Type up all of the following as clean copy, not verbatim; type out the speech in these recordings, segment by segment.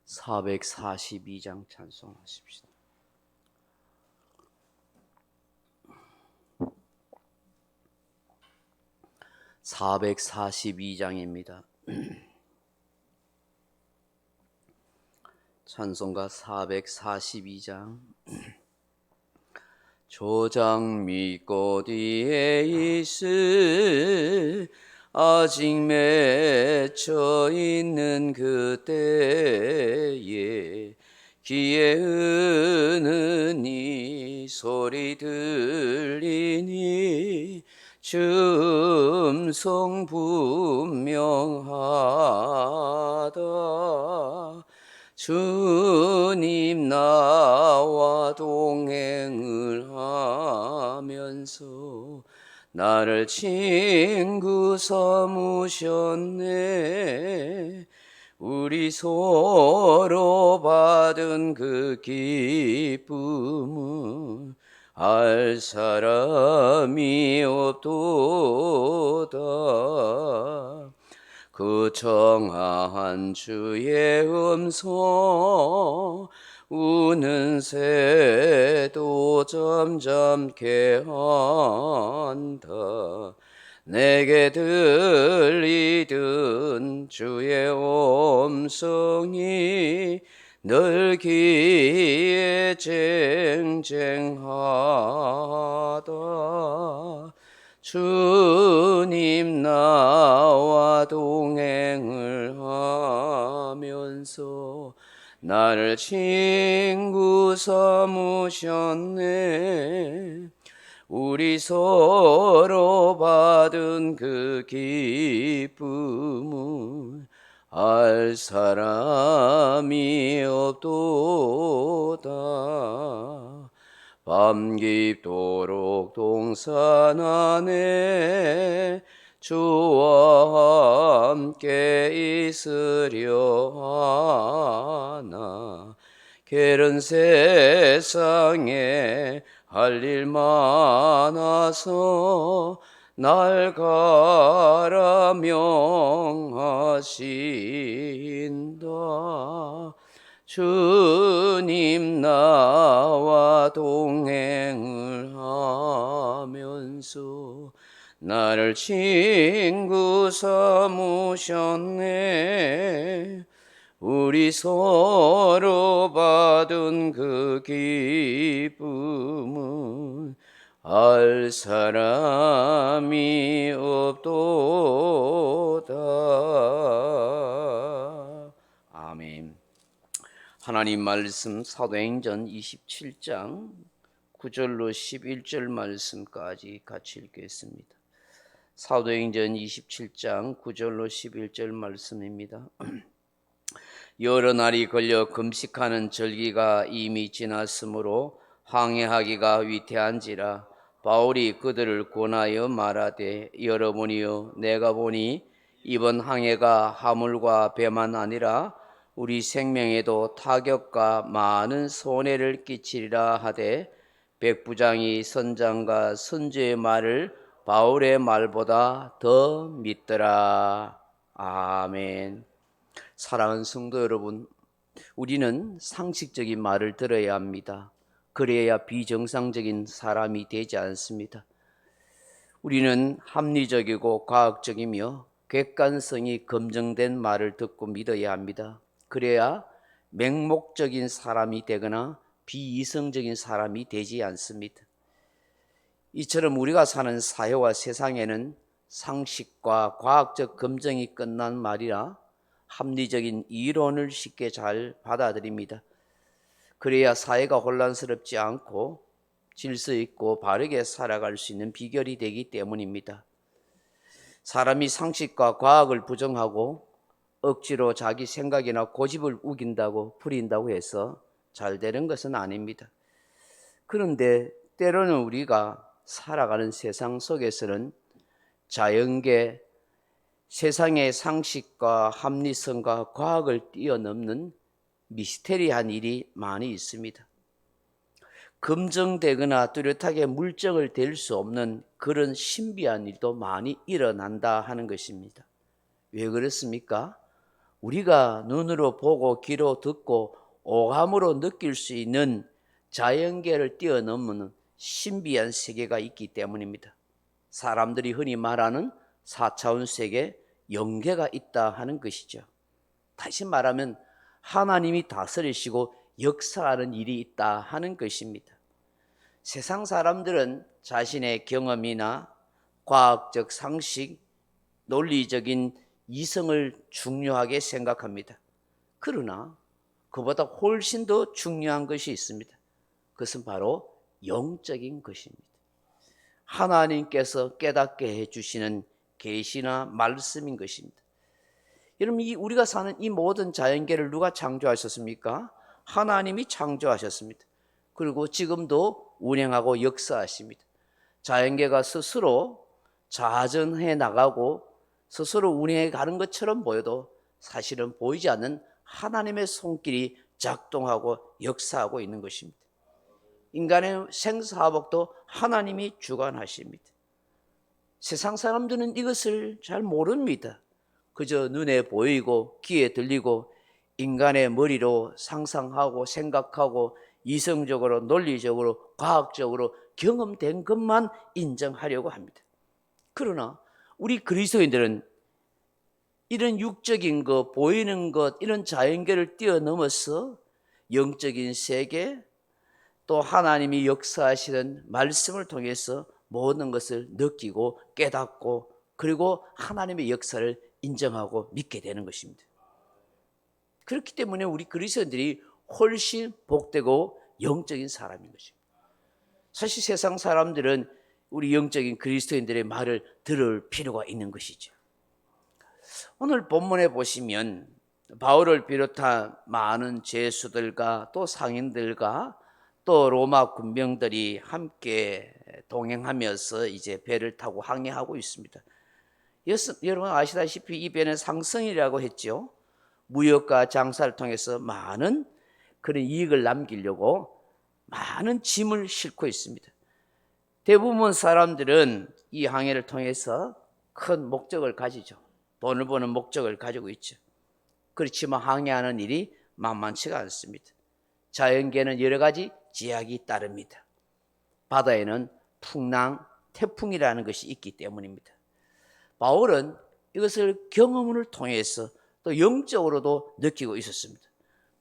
442장 찬송하십시다. (442장입니다) 찬송가 442장. 조장 밑꽃 위에 있을 아직 맺혀 있는 그때에 귀에 은은히 소리 들리니 춤성 분명하다. 주님 나와 동행을 하면서 나를 친구 삼으셨네. 우리 서로 받은 그 기쁨은 알 사람이 없도다. 그 정한 주의 음성 우는 새도 점점 개한다. 내게 들리던 주의 음성이 늘 귀에 쟁쟁하다. 주님 나와 동행을 하면서 나를 친구 삼으셨네. 우리 서로 받은 그 기쁨은 알 사람이 없도다. 밤 깊도록 동산 안에 주와 함께 있으려 하나. 게으른 세상에 할 일 많아서 날 가라 명하신다. 주님 나와 동행을 하면서 나를 친구 삼으셨네. 우리 서로 받은 그 기쁨은 알 사람이 없도다. 아멘. 하나님 말씀 사도행전 27장 9절로 11절 말씀까지 같이 읽겠습니다. 사도행전 27장 9절로 11절 말씀입니다. 여러 날이 걸려 금식하는 절기가 이미 지났으므로 항해하기가 위태한지라 바울이 그들을 권하여 말하되, 여러분이여, 내가 보니 이번 항해가 화물과 배만 아니라 우리 생명에도 타격과 많은 손해를 끼치리라 하되, 백부장이 선장과 선주의 말을 바울의 말보다 더 믿더라. 아멘. 사랑하는 성도 여러분, 우리는 상식적인 말을 들어야 합니다. 그래야 비정상적인 사람이 되지 않습니다. 우리는 합리적이고 과학적이며 객관성이 검증된 말을 듣고 믿어야 합니다. 그래야 맹목적인 사람이 되거나 비이성적인 사람이 되지 않습니다. 이처럼 우리가 사는 사회와 세상에는 상식과 과학적 검증이 끝난 말이라 합리적인 이론을 쉽게 잘 받아들입니다. 그래야 사회가 혼란스럽지 않고 질서 있고 바르게 살아갈 수 있는 비결이 되기 때문입니다. 사람이 상식과 과학을 부정하고 억지로 자기 생각이나 고집을 우긴다고 부린다고 해서 잘 되는 것은 아닙니다. 그런데 때로는 우리가 살아가는 세상 속에서는 자연계, 세상의 상식과 합리성과 과학을 뛰어넘는 미스테리한 일이 많이 있습니다. 검증되거나 뚜렷하게 물증을 댈 수 없는 그런 신비한 일도 많이 일어난다 하는 것입니다. 왜 그렇습니까? 우리가 눈으로 보고 귀로 듣고 오감으로 느낄 수 있는 자연계를 뛰어넘는 신비한 세계가 있기 때문입니다. 사람들이 흔히 말하는 4차원 세계, 영계가 있다 하는 것이죠. 다시 말하면 하나님이 다스리시고 역사하는 일이 있다 하는 것입니다. 세상 사람들은 자신의 경험이나 과학적 상식, 논리적인 이성을 중요하게 생각합니다. 그러나 그보다 훨씬 더 중요한 것이 있습니다. 그것은 바로 영적인 것입니다. 하나님께서 깨닫게 해주시는 계시나 말씀인 것입니다. 여러분, 우리가 사는 이 모든 자연계를 누가 창조하셨습니까? 하나님이 창조하셨습니다. 그리고 지금도 운행하고 역사하십니다. 자연계가 스스로 자전해 나가고 스스로 운행해 가는 것처럼 보여도 사실은 보이지 않는 하나님의 손길이 작동하고 역사하고 있는 것입니다. 인간의 생사화복도 하나님이 주관하십니다. 세상 사람들은 이것을 잘 모릅니다. 그저 눈에 보이고 귀에 들리고 인간의 머리로 상상하고 생각하고 이성적으로 논리적으로 과학적으로 경험된 것만 인정하려고 합니다. 그러나 우리 그리스도인들은 이런 육적인 것, 보이는 것, 이런 자연계를 뛰어넘어서 영적인 세계, 또 하나님이 역사하시는 말씀을 통해서 모든 것을 느끼고 깨닫고 그리고 하나님의 역사를 인정하고 믿게 되는 것입니다. 그렇기 때문에 우리 그리스도인들이 훨씬 복되고 영적인 사람인 것입니다. 사실 세상 사람들은 우리 영적인 그리스도인들의 말을 들을 필요가 있는 것이죠. 오늘 본문에 보시면 바울을 비롯한 많은 죄수들과 또 상인들과 또 로마 군병들이 함께 동행하면서 이제 배를 타고 항해하고 있습니다. 여러분 아시다시피 이 배는 상성이라고 했죠. 무역과 장사를 통해서 많은 그런 이익을 남기려고 많은 짐을 싣고 있습니다. 대부분 사람들은 이 항해를 통해서 큰 목적을 가지죠. 돈을 버는 목적을 가지고 있죠. 그렇지만 항해하는 일이 만만치가 않습니다. 자연계는 여러 가지 제약이 따릅니다. 바다에는 풍랑, 태풍이라는 것이 있기 때문입니다. 바울은 이것을 경험을 통해서 또 영적으로도 느끼고 있었습니다.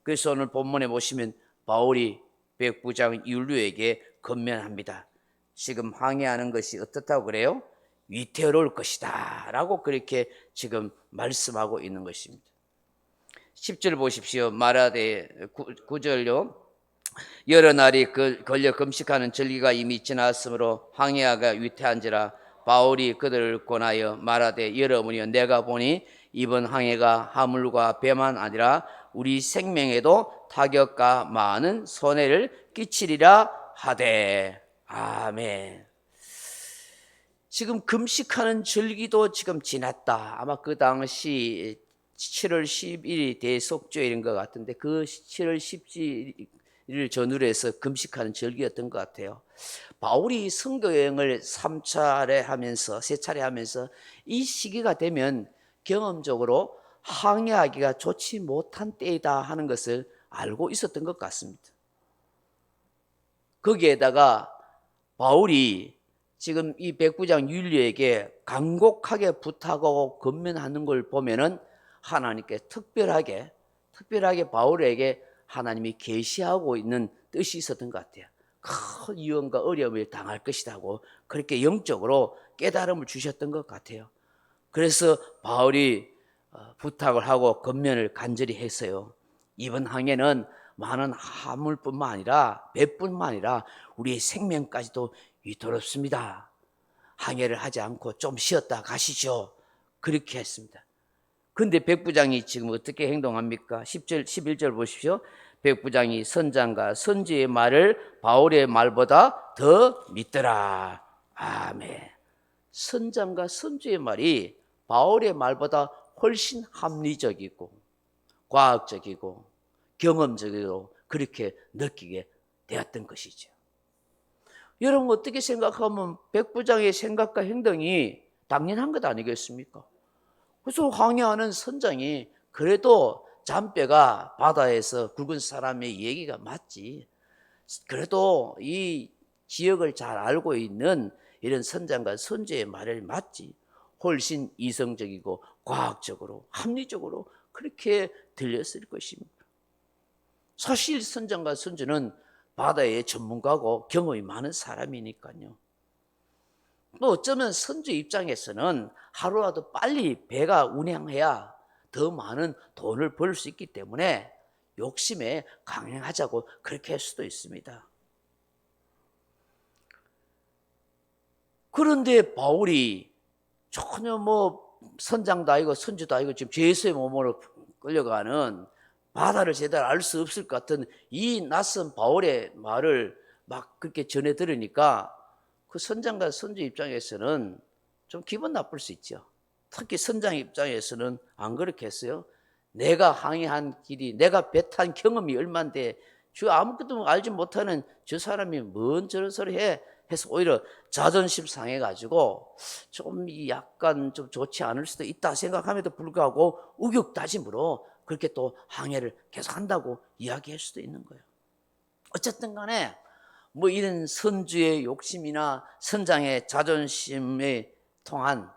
그래서 오늘 본문에 보시면 바울이 백부장 율리에게 건면합니다. 지금 항해하는 것이 어떻다고 그래요? 위태로울 것이다 라고 그렇게 지금 말씀하고 있는 것입니다. 10절 보십시오. 말하되 9절요. 여러 날이 걸려 금식하는 절기가 이미 지났으므로 항해하가 위태한지라 바울이 그들을 권하여 말하되 여러분이여 내가 보니 이번 항해가 화물과 배만 아니라 우리 생명에도 타격과 많은 손해를 끼치리라 하되. 아멘. 지금 금식하는 절기도 지금 지났다. 아마 그 당시 7월 10일이 대속죄일인 것 같은데 그 7월 10일을 전후로 해서 금식하는 절기였던 것 같아요. 바울이 선교여행을 3차례 하면서 3차례 하면서 이 시기가 되면 경험적으로 항해하기가 좋지 못한 때이다 하는 것을 알고 있었던 것 같습니다. 거기에다가 바울이 지금 이 백부장 율리에게 간곡하게 부탁하고 건면하는 걸 보면은 하나님께 특별하게 바울에게 하나님이 계시하고 있는 뜻이 있었던 것 같아요. 큰 위험과 어려움을 당할 것이라고 그렇게 영적으로 깨달음을 주셨던 것 같아요. 그래서 바울이 부탁을 하고 건면을 간절히 했어요. 이번 항해는 많은 화물뿐만 아니라 배뿐만 아니라 우리의 생명까지도 위태롭습니다. 항해를 하지 않고 좀 쉬었다 가시죠. 그렇게 했습니다. 그런데 백부장이 지금 어떻게 행동합니까? 10절, 11절 보십시오. 백부장이 선장과 선지의 말을 바울의 말보다 더 믿더라. 아멘. 선장과 선지의 말이 바울의 말보다 훨씬 합리적이고 과학적이고 경험적이고 그렇게 느끼게 되었던 것이죠. 여러분 어떻게 생각하면 백부장의 생각과 행동이 당연한 것 아니겠습니까? 그래서 항해하는 선장이 그래도 잔뼈가 바다에서 굵은 사람의 얘기가 맞지. 그래도 이 지역을 잘 알고 있는 이런 선장과 선주의 말이 맞지. 훨씬 이성적이고 과학적으로 합리적으로 그렇게 들렸을 것입니다. 사실 선장과 선주는 바다의 전문가고 경험이 많은 사람이니까요. 또 어쩌면 선주 입장에서는 하루라도 빨리 배가 운행해야 더 많은 돈을 벌 수 있기 때문에 욕심에 강행하자고 그렇게 할 수도 있습니다. 그런데 바울이 전혀 선장도 아니고 선주도 아니고 지금 죄수의 몸으로 끌려가는 바다를 제대로 알 수 없을 것 같은 이 낯선 바울의 말을 막 그렇게 전해 들으니까 그 선장과 선주 입장에서는 좀 기분 나쁠 수 있죠. 특히 선장 입장에서는 안 그렇겠어요? 내가 항해한 길이, 내가 배 탄 경험이 얼만데 저 아무것도 알지 못하는 저 사람이 뭔 저런 소리 해? 해서 오히려 자존심 상해가지고 좀 약간 좀 좋지 않을 수도 있다 생각함에도 불구하고 우격다짐으로 그렇게 또 항해를 계속 한다고 이야기할 수도 있는 거예요. 어쨌든 간에 이런 선주의 욕심이나 선장의 자존심에 통한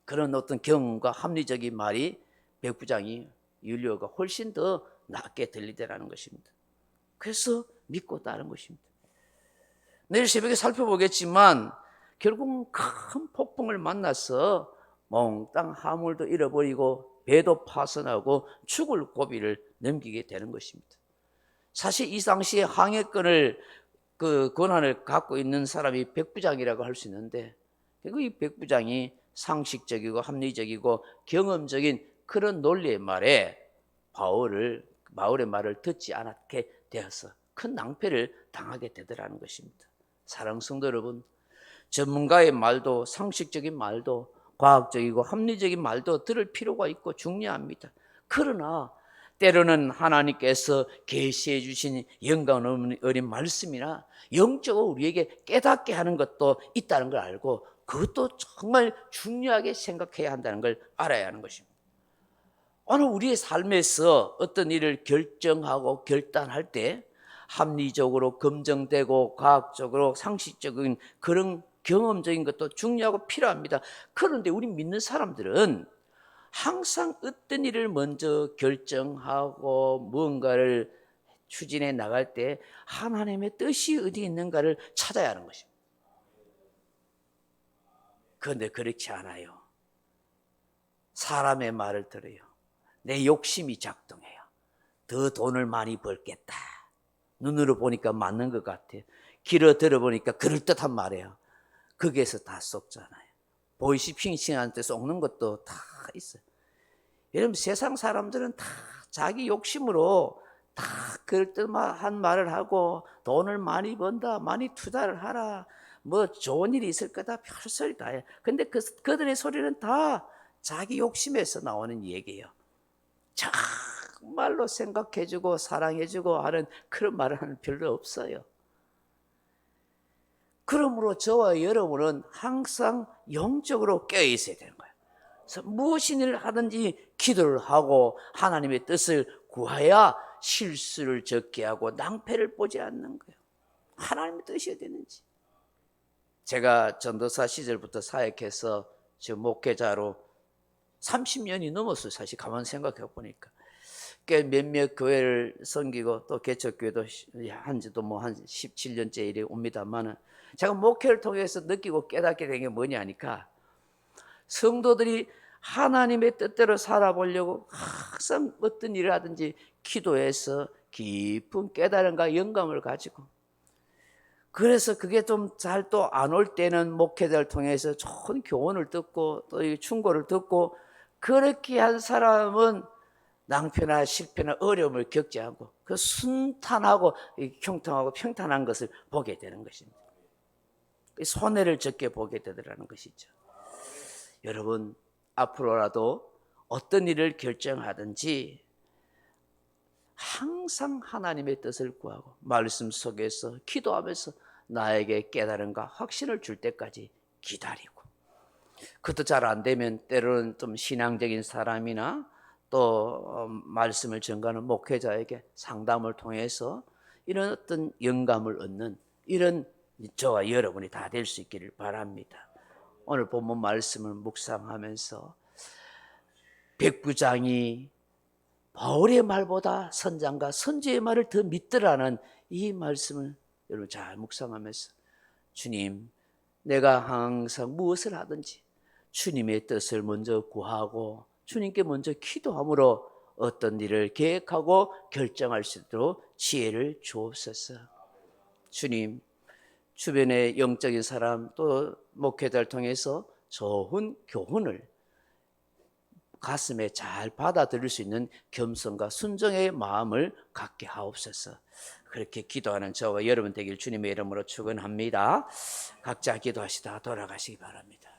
그런 어떤 경험과 합리적인 말이 백부장이 율리오가 훨씬 더 낫게 들리더라는 것입니다. 그래서 믿고 따른 것입니다. 내일 새벽에 살펴보겠지만 결국 큰 폭풍을 만나서 몽땅 화물도 잃어버리고 배도 파손하고 죽을 고비를 넘기게 되는 것입니다. 사실 이 당시에 항해권을 그 권한을 갖고 있는 사람이 백부장이라고 할 수 있는데 이 백부장이 상식적이고 합리적이고 경험적인 그런 논리의 말에 바울의 말을 듣지 않게 되어서 큰 낭패를 당하게 되더라는 것입니다. 사랑하는 성도 여러분, 전문가의 말도 상식적인 말도 과학적이고 합리적인 말도 들을 필요가 있고 중요합니다. 그러나 때로는 하나님께서 계시해 주신 영광 어린 말씀이나 영적으로 우리에게 깨닫게 하는 것도 있다는 걸 알고 그것도 정말 중요하게 생각해야 한다는 걸 알아야 하는 것입니다. 오늘 우리의 삶에서 어떤 일을 결정하고 결단할 때 합리적으로 검증되고 과학적으로 상식적인 그런 경험적인 것도 중요하고 필요합니다. 그런데 우리 믿는 사람들은 항상 어떤 일을 먼저 결정하고 무언가를 추진해 나갈 때 하나님의 뜻이 어디 있는가를 찾아야 하는 것입니다. 그런데 그렇지 않아요. 사람의 말을 들어요. 내 욕심이 작동해요. 더 돈을 많이 벌겠다. 눈으로 보니까 맞는 것 같아. 귀로 들어보니까 그럴듯한 말이에요. 거기에서 다 속잖아요. 보이시핑싱한테 속는 것도 다 있어요. 여러분 세상 사람들은 다 자기 욕심으로 다 그럴듯한 말을 하고 돈을 많이 번다, 많이 투자를 하라, 좋은 일이 있을 거다 별소리 다 해요. 근데 그들의 소리는 다 자기 욕심에서 나오는 얘기예요. 정말로 생각해주고 사랑해주고 하는 그런 말은 별로 없어요. 그러므로 저와 여러분은 항상 영적으로 깨어 있어야 되는 거예요. 그래서 무엇을 하든지 기도를 하고 하나님의 뜻을 구해야 실수를 적게 하고 낭패를 보지 않는 거예요. 하나님의 뜻이어야 되는지. 제가 전도사 시절부터 사역해서 지금 목회자로 30년이 넘었어요. 사실 가만 생각해 보니까. 꽤 몇몇 교회를 섬기고 또 개척교회도 한 지도 한 17년째 이래 옵니다만은 제가 목회를 통해서 느끼고 깨닫게 된 게 뭐냐니까 성도들이 하나님의 뜻대로 살아보려고 항상 어떤 일을 하든지 기도해서 깊은 깨달음과 영감을 가지고 그래서 그게 좀 잘 또 안 올 때는 목회자를 통해서 좋은 교훈을 듣고 또 충고를 듣고 그렇게 한 사람은 낭패나 실패나 어려움을 겪지 않고 그 순탄하고 형통하고 평탄한 것을 보게 되는 것입니다. 손해를 적게 보게 되더라는 것이죠. 여러분 앞으로라도 어떤 일을 결정하든지 항상 하나님의 뜻을 구하고 말씀 속에서 기도하면서 나에게 깨달음과 확신을 줄 때까지 기다리고 그것도 잘 안 되면 때로는 좀 신앙적인 사람이나 또 말씀을 전가하는 목회자에게 상담을 통해서 이런 어떤 영감을 얻는 이런 저와 여러분이 다 될 수 있기를 바랍니다. 오늘 본문 말씀을 묵상하면서 백부장이 바울의 말보다 선장과 선지의 말을 더 믿더라는 이 말씀을 여러분 잘 묵상하면서 주님, 내가 항상 무엇을 하든지 주님의 뜻을 먼저 구하고 주님께 먼저 기도함으로 어떤 일을 계획하고 결정할 수 있도록 지혜를 주옵소서. 주님, 주변의 영적인 사람 또 목회자를 통해서 좋은 교훈을 가슴에 잘 받아들일 수 있는 겸손과 순종의 마음을 갖게 하옵소서. 그렇게 기도하는 저와 여러분 되길 주님의 이름으로 축원합니다. 각자 기도하시다 돌아가시기 바랍니다.